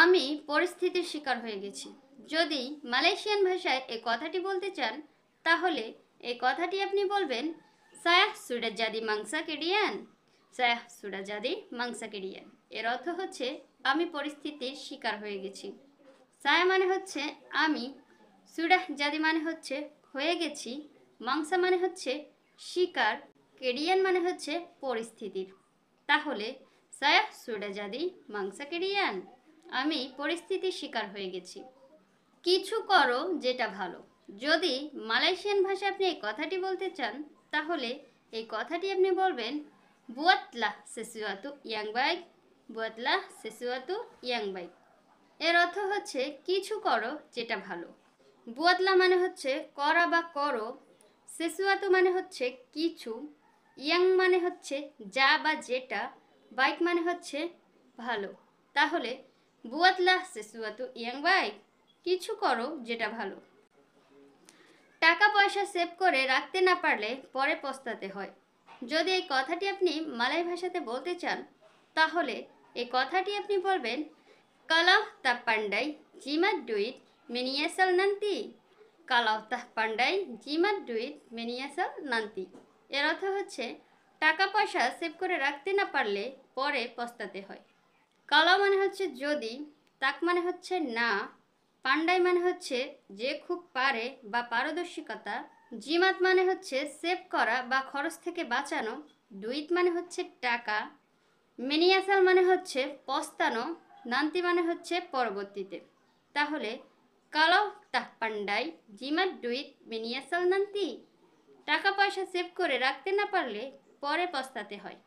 আমি পরিস্থিতির শিকার হয়ে গেছি। যদি মালয়েশিয়ান ভাষায় এই কথাটি বলতে চান, তাহলে এই কথাটি আপনি বলবেন, saya sudah jadi mangsa kedian. saya sudah jadi mangsa kedian। এর অর্থ হচ্ছে আমি পরিস্থিতির শিকার হয়ে গেছি। saya মানে হচ্ছে আমি, sudah jadi মানে হচ্ছে হয়ে গেছি, মাংসা মানে হচ্ছে শিকার, কেডিয়ান মানে হচ্ছে পরিস্থিতির। তাহলে saya sudah jadi mangsa kedian, আমি পরিস্থিতির শিকার হয়ে গেছি। কিছু করো যেটা ভালো। যদি মালয়েশিয়ান ভাষায় আপনি এই কথাটি বলতে চান, তাহলে এই কথাটি আপনি বলবেন, buatlah sesuatu yang baik, buatlah sesuatu yang baik। এর অর্থ হচ্ছে কিছু করো যেটা ভালো। বুয়াতলা মানে হচ্ছে করা বা করো, সেসুয়াতু মানে হচ্ছে কিছু, ইয়াং মানে হচ্ছে যা বা যেটা, বাইক মানে হচ্ছে ভালো। তাহলে বুয়াতলা সেসুয়াতু ইয়াং বাইক, কিছু করো যেটা ভালো। টাকা পয়সা সেভ করে রাখতে না পারলে পরে পস্তাতে হয়। যদি এই কথাটি আপনি মালয় ভাষাতে বলতে চান, তাহলে এই কথাটি আপনি বলবেন, kalau tak pandai jimat duit menyesal nanti, kalau tak pandai jimat duit menyesal nanti। এর অর্থ হচ্ছে টাকা পয়সা সেভ করে রাখতে না পারলে পরে পস্তাতে হয়। কালা মানে হচ্ছে যদি, তাক মানে হচ্ছে না, পান্ডাই মানে হচ্ছে যে খুব পারে বা পারদর্শিকতা, জিমাত মানে হচ্ছে সেভ করা বা খরচ থেকে বাঁচানো, দুইত মানে হচ্ছে টাকা, মেনিয়াসাল মানে হচ্ছে পস্তানো, নান্তি মানে হচ্ছে পরবর্তীতে। তাহলে কালাও তাক পান্ডাই জিমাত দুইত মেনিয়াসাল নান্তি, টাকা পয়সা সেভ করে রাখতে না পারলে পরে পস্তাতে হয়।